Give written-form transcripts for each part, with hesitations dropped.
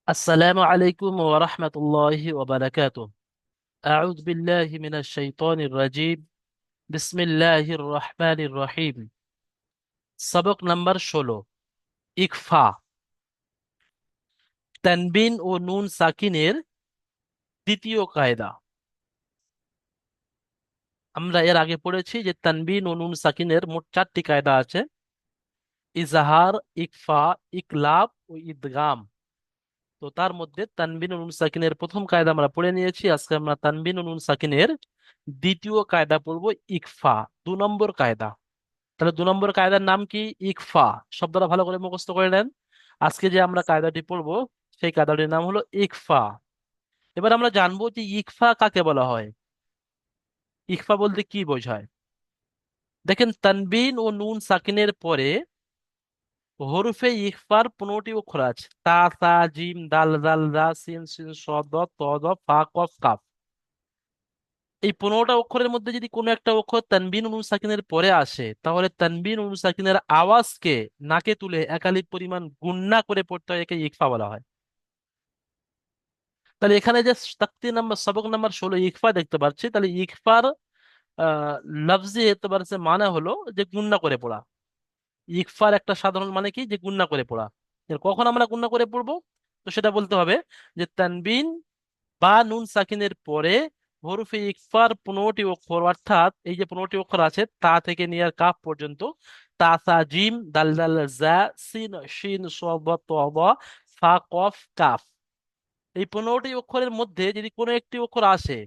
السلام عليكم ورحمة الله وبركاته. أعوذ بالله من الشيطان الرجيم. بسم الله الرحمن الرحيم. সবক নাম্বার 16, ইকফা। তানবিন ও নুন সাকিনের দ্বিতীয় কায়দা। আমরা এর আগে পড়েছি যে তানবিন ও নুন সাকিনের মোট 4টি কায়দা আছে: ইজাহার, ইকফা, ইকলাব ও ইদগাম। তো তার মধ্যে তানবিন ও নুন সাকিনের প্রথম কায়দা আমরা পড়ে নিয়েছি। আজকে আমরা তানবিন ও নুন সাকিনের দ্বিতীয় কায়দা পড়বো, ইকফা, 2 নম্বর কায়দা। তাহলে 2 নম্বর কায়দার নাম কি? ইকফা। শব্দটা ভালো করে মুখস্থ করে নেন। আজকে যে আমরা কায়দাটি পড়বো সেই কায়দাটির নাম হলো ইকফা। এবার আমরা জানবো যে ইকফা কাকে বলা হয়, ইকফা বলতে কি বোঝায়। দেখেন, তানবিন ও নুন সাকিনের পরে হরফে ইকফার 15টি অক্ষর আছে: তা, সা, জিম, দাল, জাল, জা, সিন, সিন, সদ, ত, দ, ফা, কফ, কাফ। এই 15টা অক্ষরের মধ্যে যদি কোনো একটা অক্ষর তানবিন নুন সাকিনের পরে আসে, তাহলে তানবিন নুন সাকিনের আওয়াজকে নাকে তুলে একালিপ পরিমাণ গুণনা করে পড়তে হয়, একে ইকফা বলা হয়। তাহলে এখানে যে তাকতি নাম্বার সবক নাম্বার 16 ইকফা দেখতে পাচ্ছি, তাহলে ইকফার আহ লফজি এতবার সে মানে হলো যে গুণনা করে পড়া। ইকফার একটা সাধারণ মানে কি? যে গুণনা করে পড়া। এর কখন আমরা গুণনা করে পড়বো? তো সেটা বলতে হবে যে তানবিন বা নুন সাকিনের পরে হরফে ইকফার 15টি অক্ষর, অর্থাৎ এই যে 15টি অক্ষর আছে তা থেকে নিয়ে আর কাফ পর্যন্ত: তা, সা, জিম, দাল, দাল, জা, সিন, শিন, সদ, ত, দ, ফা, কফ, কাফ। এই 15টি অক্ষরের মধ্যে যদি কোনো একটি অক্ষর আসে,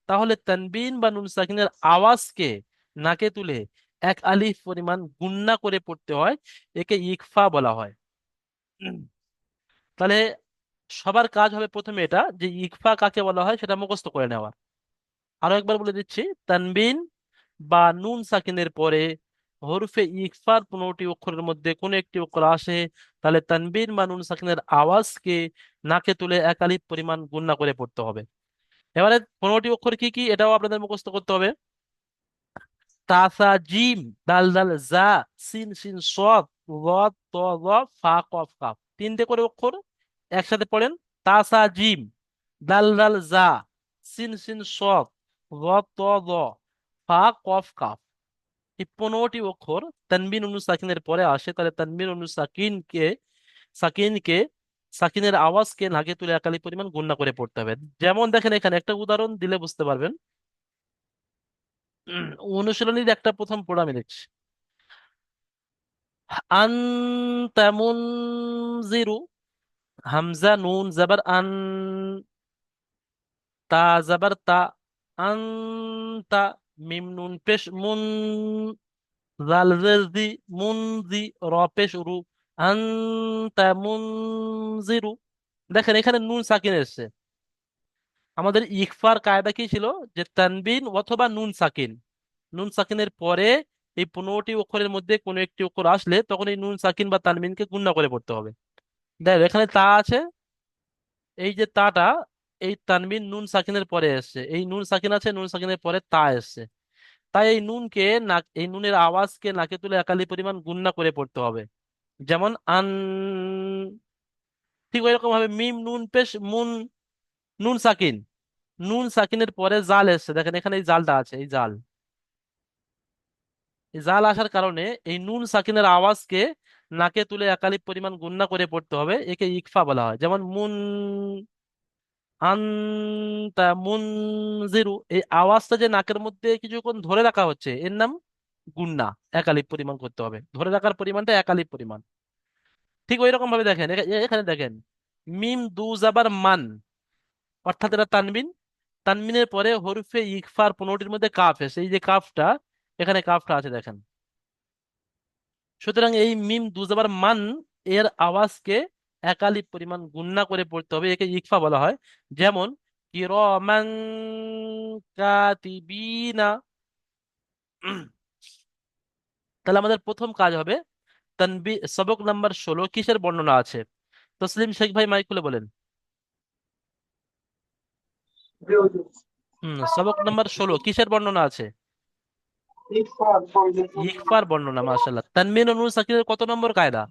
তাহলে তানবিন বা নুন সাকিনের আওয়াজকে নাকে তুলে এক আলিফ পরিমাণ গুণনা করে পড়তে হয়, একে ইকফা বলা হয়। উম, তাহলে সবার কাজ হবে প্রথমে এটা, যে ইকফা কাকে বলা হয় সেটা মুখস্থ করে নেওয়া। আরো একবার বলে দিচ্ছি: তানবিন বা নুন সাকিনের পরে হরফে ইকফার 15টি অক্ষরের মধ্যে কোন একটি অক্ষর আসে, তাহলে তানবিন বা নুন সাকিনের আওয়াজকে নাকে তুলে এক আলিফ পরিমাণ গুণনা করে পড়তে হবে। এবারে 15টি অক্ষর কি কি এটাও আপনাদের মুখস্থ করতে হবে: তাসা, জিম, দাল, দাল, জা, সিন, সিন, সদ, রদ, ত, দ, ফা, কফ, কাফ। 3টে করে অক্ষর একসাথে পড়েন: তাসা, জিম, দাল, দাল, জা, সিন, সিন, সদ, রদ, ত, দ, ফা, কফ, কাফ। এই 15টি অক্ষর তানবিন উনু সাকিনের পরে আসে, তাহলে তানবিন উনু সাকিনকে সাকিনের আওয়াজকে নাকে তুলে একালি পরিমাণ গুণনা করে পড়তে হবে। যেমন দেখেন, এখানে একটা উদাহরণ দিলে বুঝতে পারবেন। অনুশীলনীর একটা প্রথম পড়া আমি লিখছি: আনতা মুনজিরু, হামজা নুন জাবার আন, তা জাবার তা, আনতা, মিম নুন পেশ মুন, জাল জের জি, মুনজি, র পেশ রু, আনতা মুনজিরু। দেখেন, এখানে নুন সাকিন এসেছে। আমাদের ইকফার কায়দা কি ছিল? যে তানবিন অথবা নুন সাকিন, নুন সাকিনের পরে এই 15টি অক্ষরের মধ্যে কোনো একটি অক্ষর আসলে তখন এই নুন সাকিন বা তানবিনকে গুণনা করে পড়তে হবে। দেখো, এখানে তা আছে। এই যে তাটা, এই তানবিন নুন সাকিনের পরে এসছে, এই নুন সাকিন আছে, নুন সাকিনের পরে তা এসছে। তাই এই নুনকে এই নুনের আওয়াজকে নাকে তুলে একালি পরিমাণ গুণনা করে পড়তে হবে। যেমন আন। ঠিক ওই রকম ভাবে মিম নুন পেশ মুন, নুন সাকিন, নুন সাকিনের পরে জাল এসছে। দেখেন, এখানে এই জালটা আছে, এই জাল, এই জাল আসার কারণে এই নুন সাকিনের আওয়াজকে নাকে তুলে একালি পরিমাণ গুণনা করে পড়তে হবে, একে ইকফা বলা হয়। যেমন মুন, আনতা মুনজিরু, এই আওয়াজটা যে নাকের মধ্যে কিছুক্ষণ ধরে রাখা হচ্ছে, এর নাম গুণনা। একালিপ পরিমাণ করতে হবে, ধরে রাখার পরিমাণটা একালিপ পরিমাণ। ঠিক ওই রকম ভাবে দেখেন, এখানে দেখেন, মিম দু জাবার মান, অর্থাৎ এটা তানবিন। তানবিনের পরে হরফে ইকফার 15টির মধ্যে কাফ এসে, এই যে কাফটা, এখানে কাফটা আছে দেখেন। সুতরাং এই মিম দু জাবার মান এর আওয়াজকে একালিপ পরিমাণ গুণনা করে পড়তে হবে, একে ইকফা বলা হয়। যেমন কিরামান কাতিবিনা। তাহলে আমাদের প্রথম কাজ হবে, সবক নাম্বার 16 কিসের বর্ণনা আছে? তসলিম শেখ ভাই, মাইক খুলে বলেন। সবক নাম্বার 16 কিসের বর্ণনা আছে? ইকফার বর্ণনা, মাশাআল্লাহ। তানবিন ও নুন সাকিনের কত নম্বর কায়দা?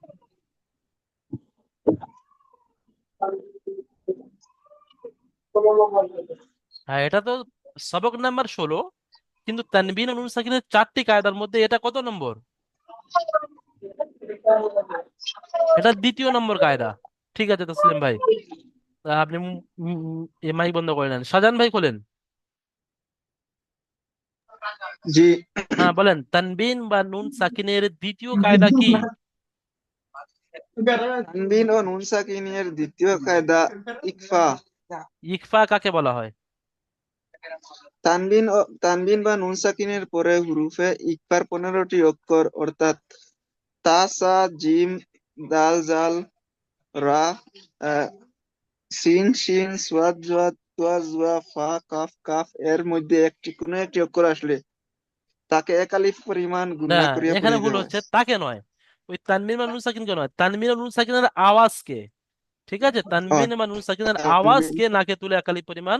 হ্যাঁ, এটা তো সবক নাম্বার 16, কিন্তু তানবিন ও নুন সাকিনের 4টি কায়দার মধ্যে এটা কত নম্বর? এটা দ্বিতীয় নম্বর কায়দা। ঠিক আছে তসলিম ভাই, আপনি মাইক বন্ধ করে নেন। শাহজাহান ভাই খোলেন। জি। হ্যাঁ বলেন, তানবিন বা নুন সাকিনের দ্বিতীয় কায়দা কি? তানবিন ও নুন সাকিনের দ্বিতীয় কায়দা ইকফা। ইকফা কাকে বলা হয়? তানবিন বা নুন সাকিনের পরে হুরুফে ইকফার 15টি অক্ষর অর্থাৎ তা, সা, জিম, দাল, জাল, রা, আহ, সিন, শিন, সোয়াদ, জোয়াদ, তোয়া, জুয়া, ফা, কাফ, কাফ এর মধ্যে কোনো একটি অক্ষর আসলে তাকে এক আলিফ পরিমাণ না, গুণনা করিয়া এখানে পড়িতে ভুল হয়। হচ্ছে, তাকে নয়। ওই তানবিন বা নুন সাকিনকে নয়, তানবিন ও নুন সাকিনের আওয়াজকে। ঠিক আছে, তানবিন বা নুন সাকিনের আওয়াজকে নাকে তুলে একালি পরিমাণ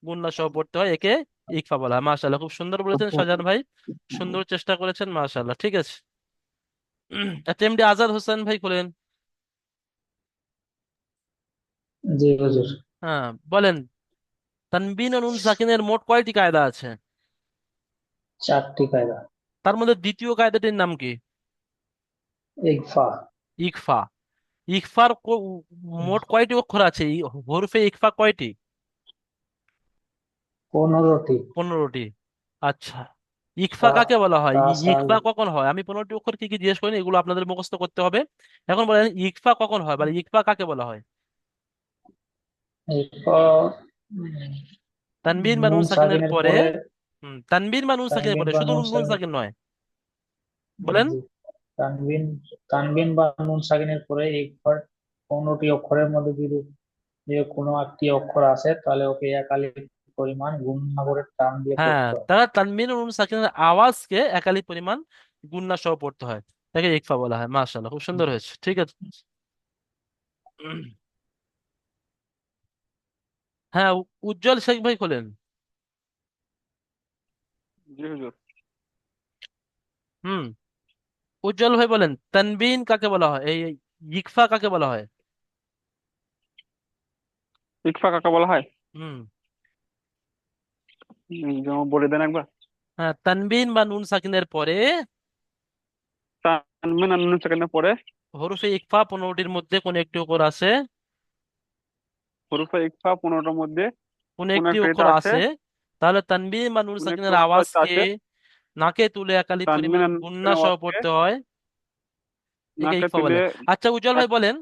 গুণনা সহ পড়তে হয়, একে ইকফা বলা হয়। মাশাআল্লাহ, খুব সুন্দর বলেছেন শাহজাহান ভাই, সুন্দর চেষ্টা করেছেন, মাশাআল্লাহ। ঠিক আছে। আচ্ছা, এমডি আজাদ হোসেন ভাই খোলেন। জি হুজুর। হ্যাঁ বলেন, তানবিন ও নুন সাকিনের মোট কয়টি কায়দা আছে? 4টি কায়দা। তার মধ্যে দ্বিতীয় কায়দাটির নাম কি? ইকফা। ইকফা। ইকফার মোট কয়টি অক্ষর আছে? হরফে ইকফা কয়টি? 15টি। 15টি। আচ্ছা, ইকফা তা কাকে বলা হয়? তা সাল। ইকফা কখন হয়? আমি 15টি অক্ষর কি কি জিজ্ঞেস করিনি, এগুলো আপনাদের মুখস্থ করতে হবে। এখন বলেন, ইকফা কখন হয়, মানে ইকফা কাকে বলা হয়? ইকফা তানবিন বা নুন নুন সাকিনের সাকিনের পরে। পরে। তানবিন বা নুন সাকিনের তানবিন পরে, বা শুধু নুন নুন সাকিন। সাকিন নয়। বলেন। জি। তানবিন তানবিন বা নুন সাকিনের পরে ইকফার 15টি অক্ষরের মধ্যে যদি যে কোনো একটি অক্ষর আছে তাহলে ওকে এক আলিফ পরিমাণ গুণনা করে টান দিয়ে হ্যাঁ, পড়তে হয়। তারা তানবিন ও নুন সাকিনের আওয়াজকে একালি পরিমাণ গুণনা সহ পড়তে হয়, তাকে ইকফা বলা হয়। মাশাআল্লাহ, খুব সুন্দর হয়েছে। ঠিক আছে। হ্যাঁ, উজ্জ্বল শেখ ভাই খোলেন। জি হুজুর। হুম, উজ্জ্বল ভাই বলেন, তানবিন কাকে বলা হয়, এই ইকফা কাকে বলা হয়? ইকফা কাকে বলা হয়? হুম। যেমন বলে দেন একবার। হ্যাঁ, তানবিন বা নুন সাকিনের পরে তানবিন আর নুন সেকেন্ডের পরে হরফে ইকফা 15টির মধ্যে কোন একটি অক্ষর আছে, হরফে ইকফা 15টার মধ্যে কোন কোন একটি একটা এটা অক্ষর আছে। আছে, তাহলে তানবিন বা নুন কোন একটা সাকিনের অক্ষর আওয়াজকে আছে। নাকে তুলে একালি তানবিন পরিমাণ আর নুন গুণনা সেকেন্ডের সহ আওয়াজকে পড়তে হয়, একে নাকে ইকফা তুলে বলে। আচ্ছা উজ্জ্বল ভাই এক- বলেন,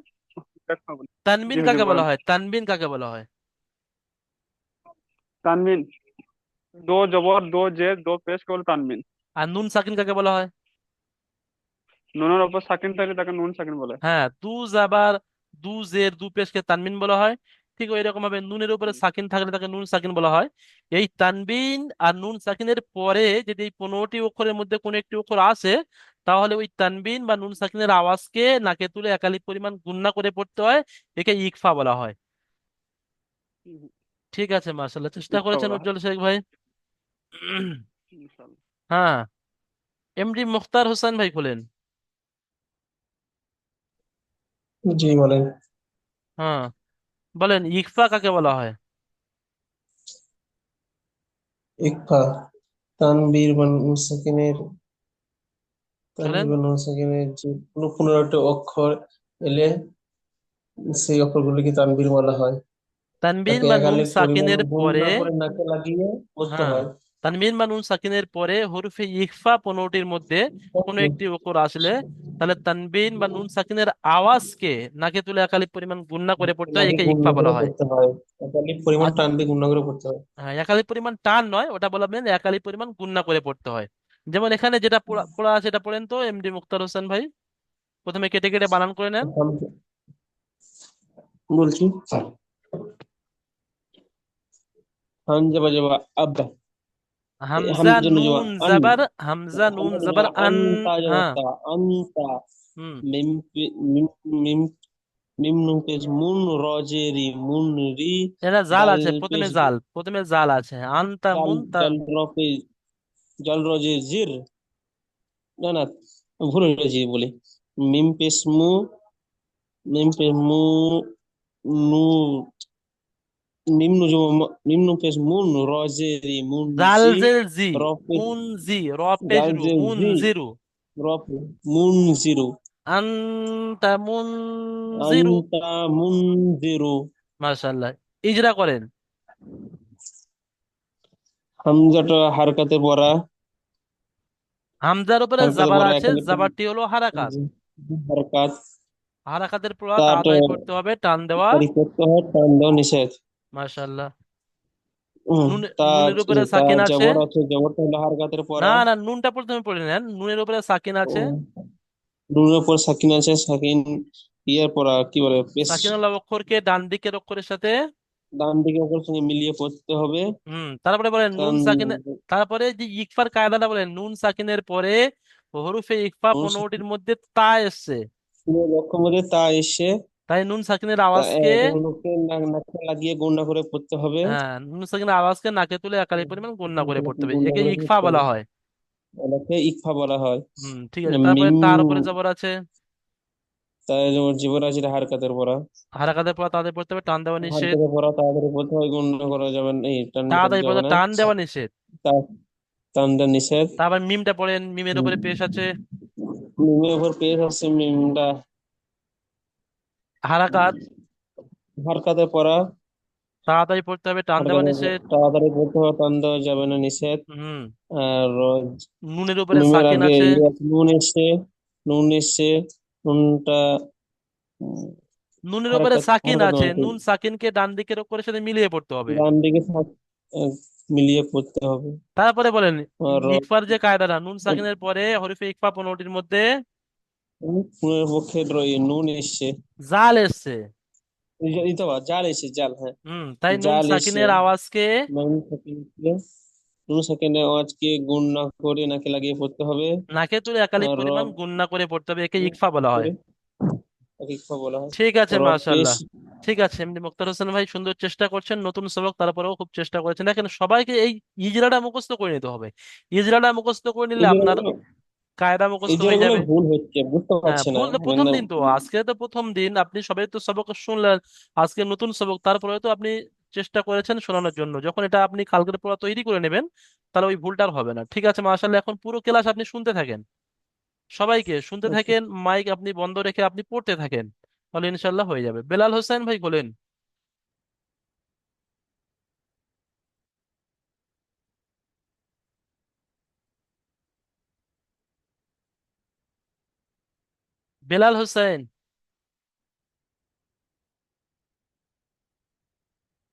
একটা বলি। জি তানবিন হুজুর কাকে বলা বলেন। হয়? তানবিন কাকে বলা হয়? তানবিন দো জবর দো জের দো পেশ কেবল তানবিন। আর নুন সাকিন কাকে বলা হয়? নুনের উপর সাকিন থাকলে তাকে নুন সাকিন বলে। হ্যাঁ, দু জাবার, দু জের, দু পেশকে তানবিন বলা হয়। ঠিক ওই রকম ভাবে নুনের উপরে সাকিন থাকলে তাকে নুন সাকিন বলা হয়। এই তানবিন আর নুন সাকিনের পরে যদি এই 15টি অক্ষরের মধ্যে কোনো একটি অক্ষর আসে, তাহলে ওই তানবিন বা নুন সাকিনের আওয়াজকে নাকে তুলে একালিক পরিমাণ গুণনা করে পড়তে হয়, একে ইকফা বলা হয়। হুম, ঠিক আছে, মার্শাল্লাহ, চেষ্টা ইকফা করেছেন বলা হয়। উজ্জ্বল শেখ ভাই। ইনশাআল্লাহ। হ্যাঁ, এমডি মুখতার হোসেন ভাই খোলেন। জি বলেন। হ্যাঁ বলেন, ইকফা কাকে বলা হয়? ইকফা তানবীর বা নুন সাকিনের বলেন। তানবীর বা নুন সাকিনের যে কোনো 15টি অক্ষর এলে সেই অক্ষরগুলিকে তানবীর বলা হয়। তানবিন তাকে বা এক নুন আলিফ পরিমাণ সাকিনের গুণ পরে। না করে নাকে লাগিয়ে বলতে হ্যাঁ, হয়। তানবিন বা নুন সাকিনের পরে হরফে ইখফা 15টির মধ্যে কোনো একটি অক্ষর আসলে, তাহলে তানবিন বা নুন সাকিনের আওয়াজকে নাকে তুলে একালিক পরিমাণ গুণনা করে পড়তে হয়, নাকে একে গুণ ইকফা না করে বলা হয়। পড়তে হয়। এক আলিফ পরিমাণ আর টান দিয়ে গুণ না করে পড়তে হয়। হ্যাঁ, একালিক পরিমাণ টান নয়, ওটা বলবেন একালিক পরিমাণ গুণনা করে পড়তে হয়। যেমন এখানে যেটা পড়া পড়া আছে এটা পড়েন তো এমডি মুক্তার হোসেন ভাই, প্রথমে কেটে কেটে বানান করে নেন। বলছি হামজা বাজাবা আব্বা, হামজা হামজা নুন নজবা আন, জাবার, হামজা নুন হামজা জাবার নজবা আন। আনতা হ্যাঁ। জাবা আনতা, হুম। মিম মিম মিম মিম নুন পেশ মুন রজেরি মুন রি, এটা জাল দাল আছে, প্রথমে পেশ জাল, প্রথমে জাল আছে, আনতা জাল মুন তা। জাল রপে জাল রজে জির, না না ভুল হয়েছে বলে, মিম পেশ মু, মিম পেশ মু নু নিম্ন পেশ মুন রজেরি জাল মুনজি জের জি, রপে মুন জি, র পেজরু, জালজে মুন জি জিরু, রপে মুনজিরু আনতা মুন জিরু। আনতা মুনজিরু। মাশাআল্লাহ। ইজরা করেন। হামজাটা হারকাতে পড়া, হামজার উপরে হারকাতে জাবার পড়া আছে, একালি জাবারটি হলো হারাকাত। হারকাত। হারাকাতের পড়া তাটা তাড়াতাড়ি পড়তে হবে, টান দেওয়া। তারিখ করতে হয়, টান দেওয়া নিষেধ। মাশাআল্লাহ। হুম, নুন, তা নুনের উপরে তা সাকিন আছে। জবর আছে, জবরটা হলো হারকাতের না পড়া। না, নুনটা প্রথমে পড়ে নেন, নুনের উপরে সাকিন আছে। নুনের উপর সাকিন আছে, সাকিন ইয়ার পড়া কি বলে পেশ, সাকিন আল্লাহ অক্ষরকে ডান দিকের অক্ষরের সাথে। ডান দিকে অক্ষরের সঙ্গে মিলিয়ে পড়তে হবে। তারপরে বলেন নুন কারণ সাকিন। তারপরে যে ইকফার কায়দাটা বলেন, নুন সাকিনের পরে হরফে ইকফা 15টির মধ্যে তা এসছে। লক্ষ্য মধ্যে তা এসে, তাই নুন সাকিনের তা আওয়াজকে, লোককে নাকে লাগিয়ে গুণনা করে পড়তে হবে। হ্যাঁ, নুন সাকিনের আওয়াজকে নাকে তুলে একালি পরিমাণ গণ্য করে পড়তে হবে, গুণনা একে করে ইকফা পড়তে বলা হবে, হয়। এটাকে ইকফা বলা হয়। ঠিক আছে। তারপরে মিম, তার উপরে জবর আছে। তাই যেমন জীবরাশির হারকাতের পড়া, হারাকাতের পর তাদের পড়তে হবে, টান দেওয়া নিষেধ। হারকাতের পড়া তাড়াতাড়ি পড়তে হয়, গুণনা করা যাবে না, এই টান করা তাড়াতাড়ি যাবে পড়তে না, টান দেওয়া নিষেধ। তা টান দেওয়া নিষেধ। তারপর মিমটা পড়েন, মিমের উপরে পেশ আছে। মিমের উপর পেশ আছে, মিমটা হারাকাত, হারকাতের পড়া, তাড়াতাড়ি পড়তে হবে, টান দেওয়া হারকাতের নিষেধ। তাড়াতাড়ি পড়তে হয়, টান দেওয়া যাবে না, নিষেধ। হুম। আর নুনের উপরে নুনের সাকিন আগে আছে। ইয়ে আছে, নুন এসছে, নুন এসছে, নুনটা নুনের উপরে হারকাত সাকিন হারকাত আছে, নয়, নুন সাকিনকে ডান দিকের অক্ষরের সাথে মিলিয়ে পড়তে হবে। ডান দিকে মিলিয়ে পড়তে হবে। তারপরে বলেন আর ইকফার যে কায়দাটা, নুন সাকিনের পরে হরফে ইকফা 15টির মধ্যে নুনের পক্ষে নুন এসছে, জাল এসছে। এই তো জাল এসছে, জাল, হ্যাঁ, তাই নুন জাল এসছে। সাকিনের আওয়াজকে নুন সেকেন্ডে, নুন সেকেন্ডে আওয়াজকে গুণ না করে নাকে লাগিয়ে পড়তে হবে। নাকে তুলে একালিক আর পরিমাণ গুণনা করে পড়তে হবে, একে ইকফা বলা হয়। করে ইকফা বলা হয়। ঠিক আছে, রব পেশ। মাশাআল্লাহ। ঠিক আছে, এমনি মুক্তার হোসেন ভাই সুন্দর চেষ্টা করছেন, নতুন সবক তারপরেও খুব চেষ্টা করেছেন। দেখেন সবাইকে এই ইজরাটা মুখস্থ করে নিতে হবে। ইজরাটা মুখস্থ করে নিলে এই আপনার জায়গাগুলো কায়দা এই মুখস্থ হয়ে জায়গাগুলো যাবে। ভুল হচ্ছে, বুঝতে হ্যাঁ, পারছে না ভুল তো প্রথম মানে। দিন, তো আজকে তো প্রথম দিন, আপনি সবাই তো সবক শুনলেন। আজকে নতুন সবক, তারপরে তো আপনি চেষ্টা করেছেন শোনানোর জন্য, যখন এটা আপনি কালকের পড়া তৈরি করে নেবেন, তাহলে ওই ভুলটা আর হবে না। ঠিক আছে, মাশাআল্লাহ। এখন পুরো ক্লাস আপনি শুনতে থাকেন, সবাইকে শুনতে আচ্ছা, থাকেন, মাইক আপনি বন্ধ রেখে আপনি পড়তে থাকেন, তাহলে ইনশাল্লাহ হয়ে যাবে। বেলাল হোসেন ভাই বলেন। বেলাল হোসেন।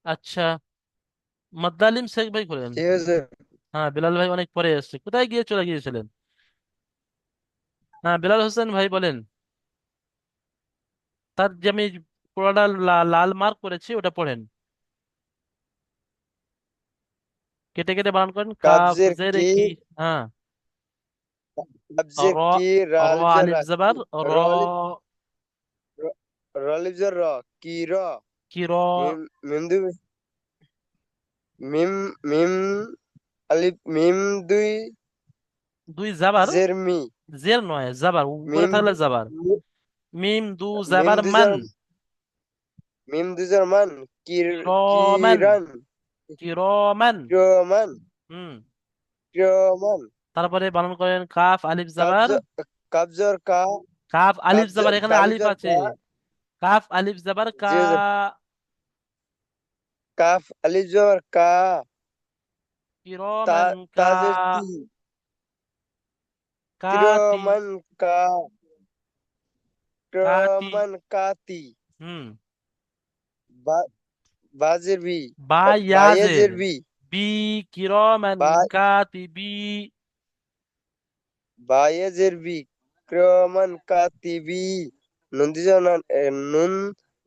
আচ্ছা, মাদ্দালিম শেখ ভাই বলেন। ঠিক আছে। হ্যাঁ, বেলাল ভাই অনেক পরে এসছে, কোথায় গিয়ে চলে গিয়েছিলেন? হ্যাঁ, বেলাল হোসেন ভাই বলেন। তার যে আমি পড়াটা লাল মার্ক করেছি ওটা পড়েন, কেটে কেটে বানান করেন। কাফ কাবজের জের কি, কি। হ্যাঁ। কাবজের র, কি, র রালিফজের আলিফ রা, জবর র। রলিফ, রলিফজের র, কি র, কি র। মিম, মিম দুই, মিম, মিম আলিফ, মিম দুই, দুই জাবার। জের মি, জের নয়, জাবার উপরে মিম, থাকলে জাবার। মিম দু মিম জাবার মান। দুজের, মিম দুজের মান, কির, কিরমান। কিরান, কিরমান। কিরমান, হুম। কিরমান, তারপরে বানান করেন কাফ আলিফ জাবার। কাবজ, কাবজর কা, কাফ আলিফ কাবজ, জাবার, এখানে আলিফ কালিজর আছে। কা, কাফ আলিফ জাবার কা। জি, কাফ আলিফজর কা, তা, কিরমান কা। তাজের তি, কাতি। কিরমান কা, কাতি। কিরমান কাতি, হুম। বা, বাজের বি, বা ইয়াজের বায়েজের বি, বি। কিরমান বা, কাতিবি। বায়েজের বি, কিরমান কাতিবি, নুন দিছ না, নুন,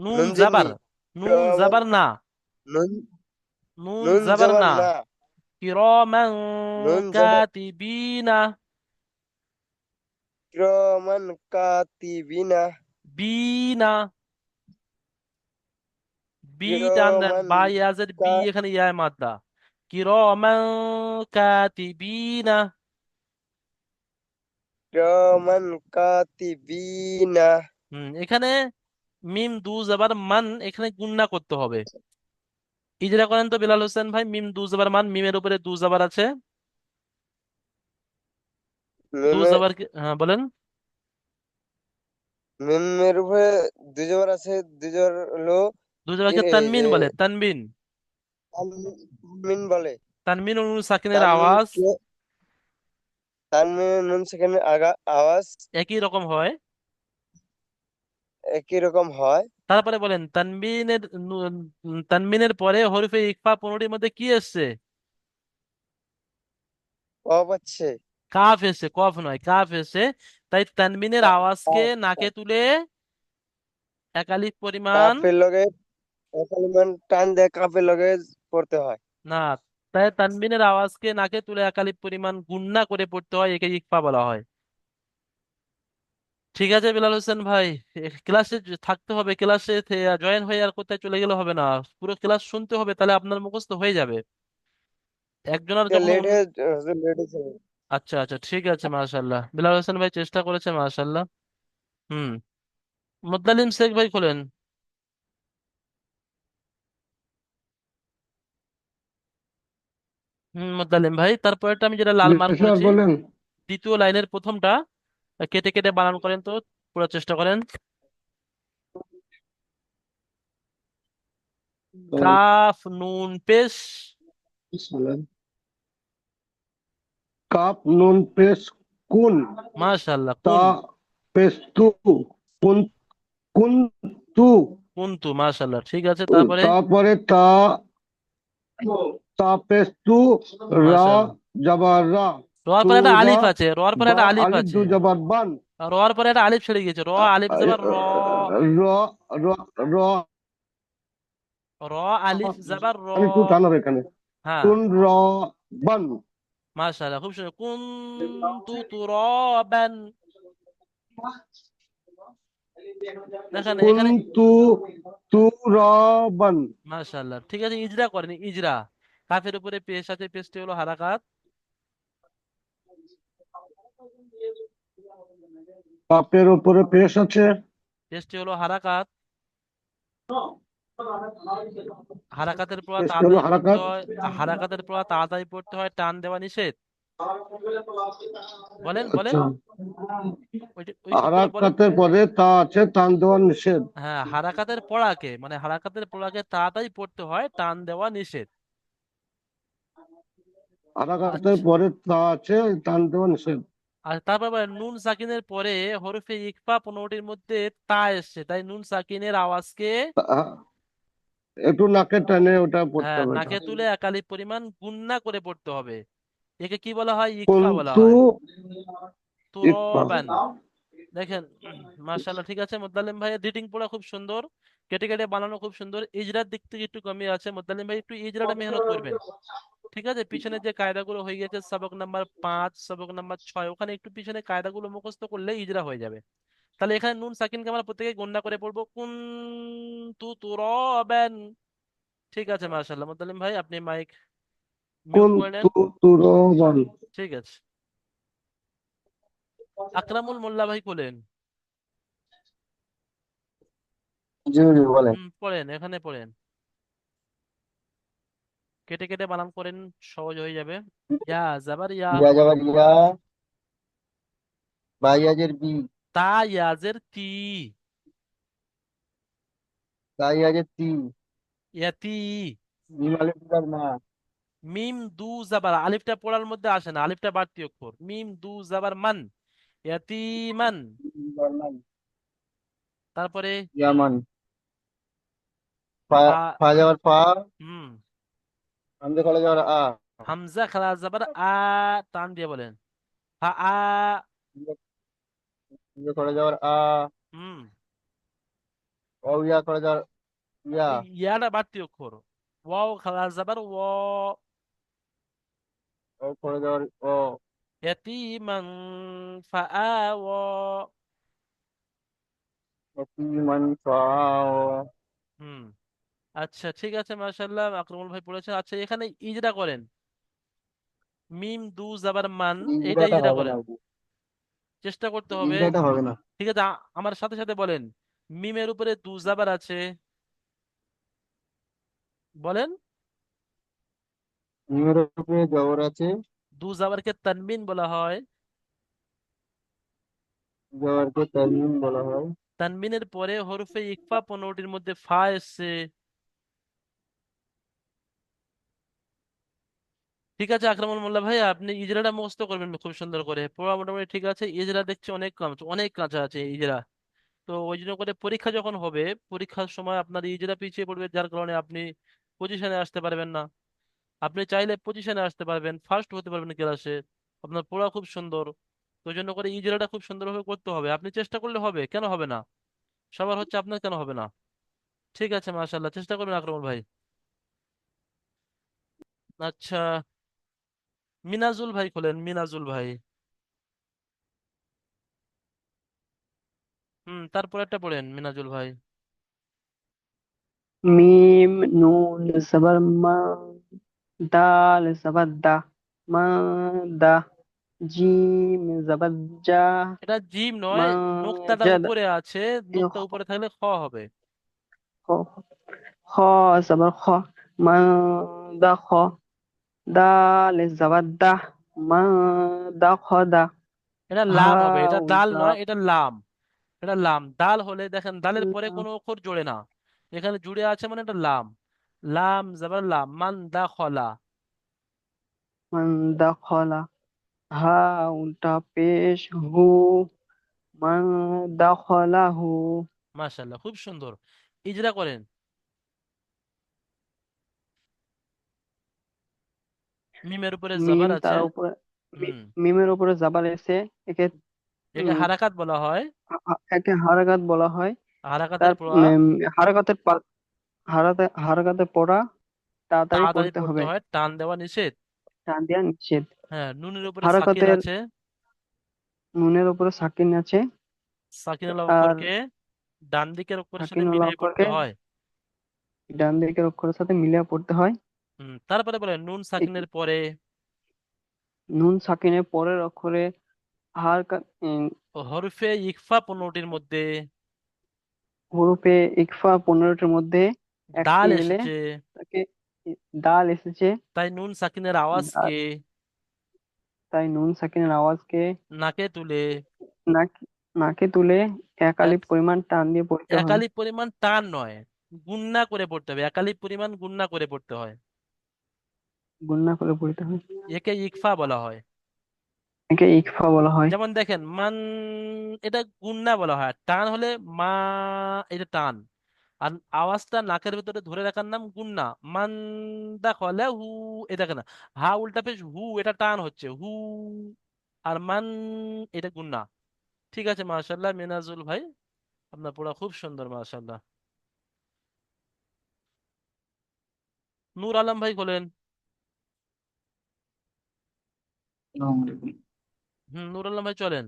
নুন নুন জাবার। জেরনি, নুন কিরমান, জাবার না। নুন, নুন নুন জাবার জবর না। না, কিরমান নুন জবর, কাতিবিনা। কিরমান কাতিবিনা, বিনা। বি টান দেন, কিরমান বা ইয়াজের বি, কা, এখানে ইয়ায় মাদ্দা। কিরমান কাতিবিনা। কিরমান কাতিবিনা, এখানে মিম দু জাবার মান, এখানে গুণনা করতে হবে। ইজরা করেন তো বিলাল হোসেন ভাই। মিম দু জবর মান, মিমের উপরে দু জবর আছে। দু মিমে জবর হ্যাঁ বলেন। মিমের উপরে দুই জবর আছে, দুই জবর হলো দু জবরকে এই তানমিন যে বলে, তানবিন। তানমিন বলে। তানমিন ও নুন সাকিনের আওয়াজ তানমিনকে তানমিন নুন সেকেন্ডের আওয়াজ একই রকম হয়। একই রকম হয়। তারপরে বলেন তানমিনের পরে হরফে ইকফা 15টির মধ্যে কি এসছে? অফ হচ্ছে কাফ এসছে, কফ নয়, কাফ এসছে। তাই তানমিনের আওয়াজকে নাকে তুলে এক আলিফ পরিমাণ, কাফের লগে পরিমাণ টান দিয়ে কাফের লগে পড়তে হয়। না, তাই তানবিনের আওয়াজকে নাকে তুলে এক আলিফ পরিমাণ গুণনা করে পড়তে হয়, একে ইকফা বলা হয়। ঠিক আছে বিলাল হোসেন ভাই, ক্লাসে থাকতে হবে। ক্লাসে জয়েন হয়ে আর কোথায় চলে গেলে হবে না, পুরো ক্লাস শুনতে হবে, তাহলে আপনার মুখস্থ হয়ে যাবে। একজনের যখন লেট হয়ে লেট হয়েছে। আচ্ছা আচ্ছা, ঠিক আছে, মাশাল্লাহ, বিলাল হোসেন ভাই চেষ্টা করেছে, মাশাল্লাহ। হুম। মুত্তালিম শেখ ভাই খোলেন। মুত্তালিম ভাই, তারপরটা আমি যেটা লাল জি মার্ক স্যার করেছি, বলেন। দ্বিতীয় লাইনের প্রথমটা কেটে কেটে বানান করেন তো, পুরো চেষ্টা করেন। কাফ নুন পেশ। কাপ নুন পেশ কুন, মাশাল্লাহ, তা কুন। পেশ তু, কুন কুন তু, কুনতু, মাশাল্লাহ, ঠিক আছে, তারপরে? তারপরে তা, তা পেশ তু, রা মাশাল্লাহ। জাবার রা, রর তু পরে একটা রা, আলিফ আছে, রর পরে বা একটা আলিফ আলিফ আছে। দু জাবার বান, আর রর পরে একটা আলিফ ছেড়ে গেছে, র আলিফ জবর র। র র র, র আলিফ জবর র। আমি একটু টানার এখানে, হ্যাঁ, কুন র বান, মাশাআল্লাহ, খুব সুন্দর। কুনতু তুরাবান। দেখেন কুন এখানে। তু তু রা বান। মাশাআল্লাহ, ঠিক আছে, ইজরা করেন, ইজরা। কাফের উপরে পেশ আছে, পেশটি হলো হারাকাত। কাপের উপরে পেশ আছে, পেশটি হলো হারাকাত। হারাকাতের পর পেশটি হলো তাড়াতাড়ি পড়তে হারাকাত। হয়। হারাকাতের পর তাড়াতাড়ি পড়তে হয়, টান দেওয়া নিষেধ। বলেন বলেন, আচ্ছা, ওই শব্দটা বলেন। হারাকাতের পরে তা আছে, টান দেওয়া নিষেধ। হ্যাঁ, হারাকাতের পড়াকে, মানে হারাকাতের পড়াকে তাড়াতাড়ি পড়তে হয়, টান দেওয়া নিষেধ। হারাকাতের আচ্ছা। পরে তা আছে, টান দেওয়া নিষেধ। আর তারপর আবার নুন সাকিনের পরে হরফে ইকফা 15টির মধ্যে তা এসছে, তাই নুন সাকিনের আওয়াজকে একটু নাকে টানে ওটা পড়তে হ্যাঁ হবে এটা। নাকে তুলে একালি পরিমাণ গুণনা করে পড়তে হবে। একে কি বলা হয়? ইকফা বলা কুনতু হয়। ইকফা। তুরবান। দেখেন, মাশাআল্লাহ, ঠিক আছে, মুত্তালিম ভাইয়ের রিডিং পড়া খুব সুন্দর, কেটে কেটে বানানো খুব সুন্দর। ইজরার দিক থেকে একটু কমই আছে, মুত্তালিম ভাই একটু ইজরাটা মেহনত করবেন। ঠিক আছে, পিছনে যে কায়দাগুলো হয়ে গেছে, সবক নাম্বার 5, সবক নাম্বার 6, ওখানে একটু পিছনে কায়দাগুলো মুখস্থ করলে ইজরা হয়ে যাবে। তাহলে এখানে নুন সাকিনকে আমরা প্রত্যেকে গণনা করে পড়বো, কুন তু তুরাবান। ঠিক আছে, মাশাআল্লাহ, মুত্তালিম ভাই আপনি মাইক মিউট করে নেন। কুনতু তুরবান। ঠিক আছে। আকরামুল মোল্লা ভাই বলেন। জি জি বলেন। পড়েন, এখানে পড়েন, কেটে কেটে বানান করেন, সহজ হয়ে যাবে। ইয়া জাবার ইয়া। ইয়া যাবার ইয়া, বা ইয়াজের বি, তা ইয়াজের তি। তা ইয়াজের তি, ইয়াতি। মিম আলিফ যাবার মা, মিম দু জাবার, আলিফটা পড়ার মধ্যে আসে না, আলিফটা বাড়তি অক্ষর। মিম দু জাবার মান, ইয়াতিমান। মিম যাবার মান, তারপরে ইয়ামান, ফা, ফা। ফা যাবার ফা, হুম। হামজা খালা যাবার আ, হামজা খালা জাবার আ, টান দিয়ে বলেন। ফা আ। হামজা খালা যাবার আ, হুম। ও ইয়া খালা যাবার ইয়া, এই ইয়াটা বাড়তি অক্ষর। ওয়াও খালা জাবার ও। ও খালা যাবার ও, ইয়াতিমান ফাআওয়া। ইয়াতিমান ফাআও। হুম। আচ্ছা, ঠিক আছে, মাশাআল্লাহ, আকরামুল ভাই পড়েছেন। আচ্ছা, এখানে ইজরা করেন, মিম দু জাবার মান, এইটা ইজরাটা ইজরা হবে না, করেন, চেষ্টা করতে হবে। ইজরাটা হবে না। ঠিক আছে, আমার সাথে সাথে বলেন। মিমের উপরে দু জাবার আছে, বলেন। মিমের উপরে জবর আছে, দু জাবারকে তানবিন বলা হয়। জবরকে তানবিন বলা হয়। তানবিনের পরে হরফে ইকফা 15টির মধ্যে ফা এসছে। ঠিক আছে আকরামুল মোল্লা ভাই, আপনি ইজরাটা মুখস্থ করবেন খুব সুন্দর করে। পড়া মোটামুটি ঠিক আছে, ইজরা দেখছি অনেক কাঁচা আছে ইজরা। তো ওই জন্য করে পরীক্ষা যখন হবে, পরীক্ষার সময় আপনার ইজরা পিছিয়ে পড়বে, যার কারণে আপনি পজিশনে আসতে পারবেন না। আপনি চাইলে পজিশনে আসতে পারবেন, ফার্স্ট হতে পারবেন ক্লাসে। আপনার পড়া খুব সুন্দর। তো ওই জন্য করে ইজরাটা খুব সুন্দরভাবে করতে হবে। আপনি চেষ্টা করলে হবে, কেন হবে না? সবার হচ্ছে, আপনার কেন হবে না? ঠিক আছে, মাশাআল্লাহ, চেষ্টা করবেন আকরামুল ভাই। আচ্ছা, মিনাজুল ভাই খোলেন, মিনাজুল ভাই। তারপর একটা পড়েন মিনাজুল ভাই। মিম নুন জবর মা, দাল জবর দা, মা দা, জিম জবর জা, এটা জিম নয়, মা নোক্তাটা জাদ, উপরে আছে। নোক্তা উপরে থাকলে খ হবে। খ, খ জবর খ, মা দা খ, দাল জবর দা, মা দা খ দা, এটা হা লাম হবে, এটা দাল উল্টা নয়, এটা লাম। এটা লাম। দাল হলে দেখেন দালের পরে কোনো অক্ষর জোড়ে না, এখানে জুড়ে আছে মানে এটা লাম। লাম জাবার লাম, মান দা খলা। মান দা খলা, হা উল্টা পেশ হু, মান দা খলা হু। মাশাআল্লাহ, খুব সুন্দর। ইজরা করেন। মিমের উপরে মিম জবর আছে। তার উপরে, হুম। মিমের উপরে জাবার এসে একে একে হারাকাত বলা হয়। একে হারাকাত বলা হয়। হারাকাতের তার পড়া হারাকাতের হারাকাতে পড়া তাড়াতাড়ি তাড়াতাড়ি পড়তে পড়তে হবে, হয়, টান দেওয়া নিষেধ। টান দেওয়া নিষেধ। হ্যাঁ, নুনের উপরে সাকিন হারাকাতের আছে। নুনের উপরে সাকিন আছে। সাকিন আর অক্ষরকে ডান দিকের অক্ষরের সাথে সাকিন মিলিয়ে পড়তে অক্ষরকে হয়। ডান দিকের অক্ষরের সাথে মিলিয়ে পড়তে হয়। তারপরে বলে নুন এই সাকিনের পরে নুন সাকিনের পরের অক্ষরে হরফে ইকফা 15টির মধ্যে হরফে ইকফা 15টির মধ্যে একটি দাল এলে এসেছে। তাকে দাল এসেছে। তাই নুন সাকিনের আর আওয়াজকে তাই নুন সাকিনের আওয়াজকে নাকে তুলে নাক নাকে তুলে এক আলিফ এক পরিমাণ টান দিয়ে পড়তে হয়। একালি পরিমাণ টান নয়, গুণনা করে পড়তে হবে। একালি পরিমাণ গুণনা করে পড়তে হয়। গুণনা করে পড়তে হয়। একে ইকফা বলা হয়। একে ইকফা বলা হয়। যেমন দেখেন মান, এটা গুণনা বলা হয়। টান হলে মা, এটা টান। আর আওয়াজটা নাকের ভিতরে ধরে রাখার নাম গুণনা। মান দা খলে হু, এটা কেন হা উল্টা পেশ হু, এটা টান হচ্ছে হু। আর মান, এটা গুণনা। ঠিক আছে, মাশাআল্লাহ মিনাজুল ভাই, আপনার পড়া খুব সুন্দর, মাশাআল্লাহ। নূর আলম ভাই বলেন। আসসালামু আলাইকুম। নূর আলম ভাই চলেন।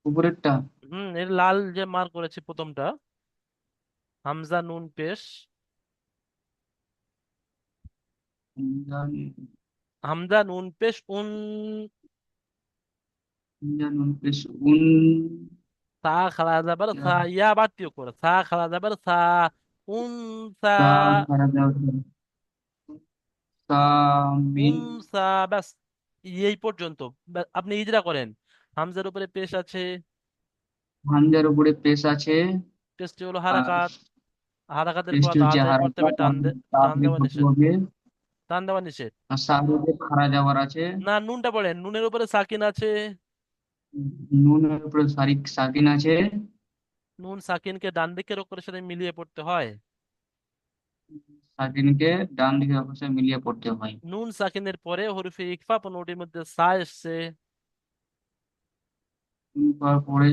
উপরেরটা। এর লাল যে মার করেছে প্রথমটা, হামজা নুন পেশ। ইমরান, হামজা নুন পেশ উন। নুন পেশ উন। সা খালা যাবার সা, ইয়া বাড়তিও করে সা খালা যাবার সা, উন সা। সা খারা যাবে, সামিন। উনসা, ব্যাস, এই পর্যন্ত। আপনি ইজরা করেন। হামজার উপরে পেশ আছে। হামজার উপরে পেশ আছে। পেশটি হলো আর হারাকাত। হারাকাতের পর পেশটি হচ্ছে তাড়াতাড়ি পড়তে হবে, হারাকাত, টান তাড়াতাড়ি দেওয়া করতে নিষেধ। হবে। টান দেওয়া নিষেধ। আর সার উপরে খাড়া যাওয়ার আছে। না, নুনটা পড়েন, নুনের উপরে সাকিন আছে। নুনের উপরে সাকিন আছে। নুন সাকিনকে ডান দিকের অক্ষরের সাথে মিলিয়ে পড়তে হয়। সাকিনকে ডান দিকে অবশ্যই মিলিয়ে পড়তে হয়। নুন সাকিনের পরে হরফে ইকফা 15টির মধ্যে সা এসছে। তারপরে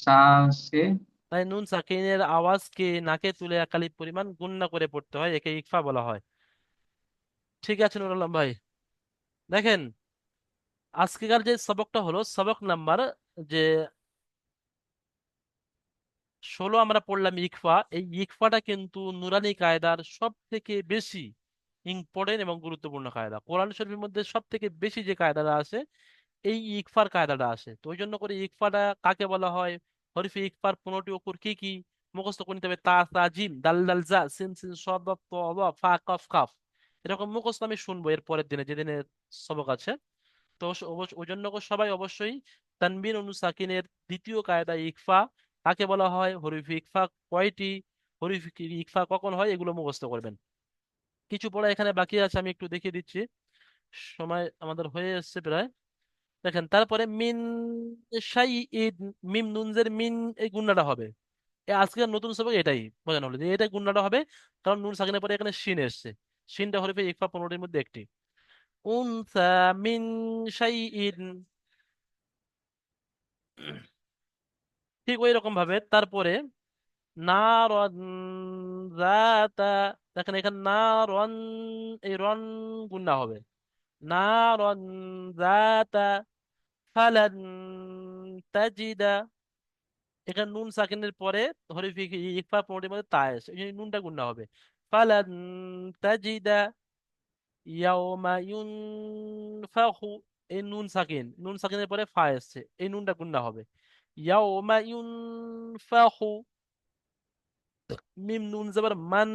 সা আছে। তাই নুন সাকিনের আওয়াজকে নাকে তুলে একালিপ পরিমাণ গুণনা করে পড়তে হয়, একে ইকফা বলা হয়। ঠিক আছে নুর আলম ভাই, দেখেন আজকেকার যে সবকটা হলো, সবক নাম্বার যে 16 আমরা পড়লাম ইকফা। এই ইকফাটা কিন্তু নুরানি কায়দার সব থেকে বেশি ইম্পর্টেন্ট এবং গুরুত্বপূর্ণ কায়দা। কোরআন শরীফের মধ্যে সব থেকে বেশি যে কায়দাটা আছে, এই ইকফার কায়দাটা আসে। তো ওই জন্য করে ইকফাটা কাকে বলা হয়, হরফে ইকফার 15টি অক্ষর কি কি, মুখস্থ করে নিতে হবে। তা সা জিম দাল দাল জা সিন সিন সদ দ ত দ ফা কফ কাফ, এরকম মুখস্থ আমি শুনবো এর পরের দিনে যেদিনে সবক আছে। তো ওই জন্য সবাই অবশ্যই তানবিন ও নুন সাকিনের দ্বিতীয় কায়দা ইকফা কাকে বলা হয়, হরফ ইকফা কয়টি, হরফ ইকফা কখন হয়, এগুলো মুখস্থ করবেন। কিছু পড়া এখানে বাকি আছে, আমি একটু দেখিয়ে দিচ্ছি, সময় আমাদের হয়ে এসেছে প্রায়। দেখেন তারপরে মিন শাই ইদ, মিম নুনজের মিন, এই গুণাটা হবে। আজকের নতুন সবক এটাই বোঝানো হলো যে এটা গুণাটা হবে, কারণ নুন সাকিনের পরে এখানে শিন এসছে। শিনটা হরফে ইকফা 15টির মধ্যে একটি। উনসা মিন শাই ইদ, ঠিক ওই রকম ভাবে তারপরে নারন জাতা, দেখেন এখানে নারন, এই রন গুণা হবে। নারন জাতা ফালান তাজিদা, এখানে নুন সাকিনের পরে হরফ ইকফা 15টির মধ্যে তা এসে এই জন্য নুনটা গুণা হবে। ফালান তাজিদা ইয়াউমা ইউনফাখু, এই নুন সাকিন, নুন সাকিনের পরে ফা এসছে, এই নুনটা গুণা হবে। ইয়াউমা ইউনফাখু, মিম নুন জবর মান,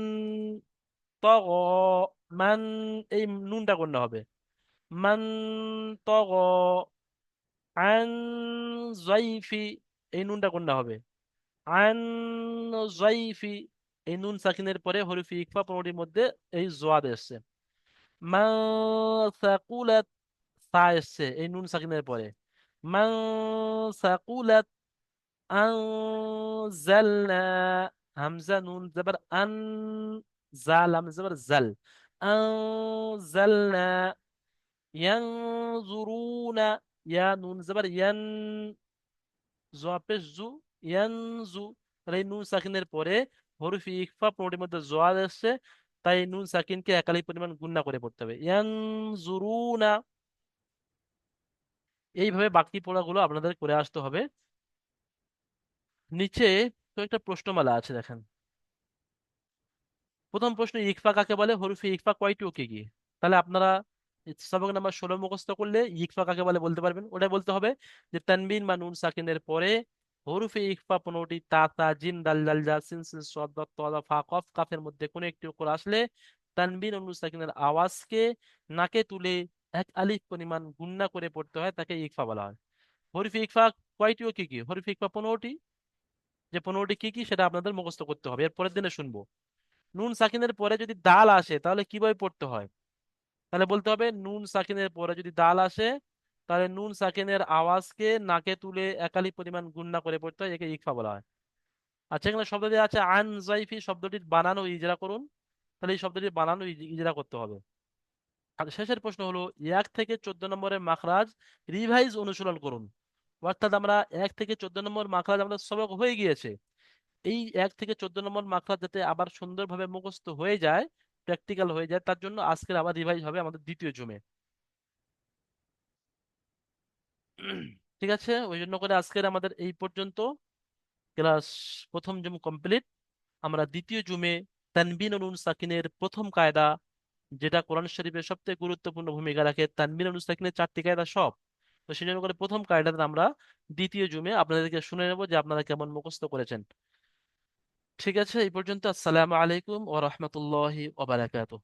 তগ, মান, এই নুনটা গুণা হবে। মান তগ আন জাইফি, এই নুনটা গুণা হবে। আন জাইফি, এই নুন সাকিনের পরে হরফ ইকফা 15টির মধ্যে এই জোয়াদ এসছে। মা সাকুলাত, সা এসছে এই নুন সাকিনের পরে। মা সাকুলাত আনজালনা, হামজা নুন জবর আন, জাল হামজা জবর জাল, আনজালনা। ইয়ানজুরুনা, ইয়া নুন জবর ইয়ান, পেশ জু, ইয়ানজু, তাহলে এই নুন সাকিনের পরে হরফ ইকফা 15টির মধ্যে জোয়াদ এসছে, তাই নুন সাকিনকে একালি পরিমাণ গুণা করে পড়তে হবে, ইয়ানজুরুনা। এইভাবে বাকি পড়াগুলো আপনাদের করে আসতে হবে। নিচে তো একটা প্রশ্নমালা আছে দেখেন। প্রথম প্রশ্ন, ইকফা কাকে বলে, হরফে ইকফা কয়টি ও কি কি? তাহলে আপনারা সবক নাম্বার 16 মুখস্থ করলে ইকফা কাকে বলে বলতে পারবেন। ওটাই বলতে হবে যে তানবিন বা নুন সাকিনের পরে হরফে ইকফা 15টি, তা তা জিন দাল দাল জা সিন সিন সদ দ ত দা ফা কফ কাফের মধ্যে কোনো একটি অক্ষর আসলে তানবিন ও নুন সাকিনের আওয়াজকে নাকে তুলে এক আলিফ পরিমাণ গুণনা করে পড়তে হয়, তাকে ইকফা বলা হয়। হরফে ইকফা কয়টি ও কি কি? হরফে ইকফা 15টি, যে 15টি কি কি সেটা আপনাদের মুখস্থ করতে হবে, এর পরের দিনে শুনবো। নুন সাকিনের পরে যদি দাল আসে তাহলে কিভাবে পড়তে হয়, তাহলে বলতে হবে নুন সাকিনের পরে যদি দাল আসে তাহলে নুন সাকিনের আওয়াজকে নাকে তুলে একালি পরিমাণ গুণনা করে পড়তে হয়, একে ইকফা বলা হয়। আচ্ছা, এখানে শব্দ দিয়ে আছে আন জাইফি, শব্দটির বানানো ইজরা করুন, তাহলে এই শব্দটির বানানো ইজরা করতে হবে। আর শেষের প্রশ্ন হলো 1 থেকে 14 নম্বরের মাখরাজ রিভাইজ অনুশীলন করুন। অর্থাৎ আমরা 1 থেকে 14 নম্বর মাখরাজ আমাদের সবক হয়ে গিয়েছে, এই 1 থেকে 14 নম্বর মাখরাজ যাতে আবার সুন্দরভাবে মুখস্থ হয়ে যায়, প্র্যাকটিক্যাল হয়ে যায়, তার জন্য আজকের আবার রিভাইজ হবে আমাদের দ্বিতীয় জুমে। ঠিক আছে, ওই জন্য করে আজকের আমাদের এই পর্যন্ত ক্লাস, প্রথম জুম কমপ্লিট। আমরা দ্বিতীয় জুমে তানবিন ও নুন সাকিনের প্রথম কায়দা, যেটা কোরআন শরীফের সবথেকে গুরুত্বপূর্ণ ভূমিকা রাখে, তানবিন ও নুন সাকিনের 4টি কায়দা সব, তো সেই জন্য করে প্রথম কায়দাটা আমরা দ্বিতীয় জুমে আপনাদেরকে শুনে নেবো যে আপনারা কেমন মুখস্থ করেছেন। ঠিক আছে, এই পর্যন্ত। আসসালামু আলাইকুম ওয়া রাহমাতুল্লাহি ওয়া বারাকাতুহু।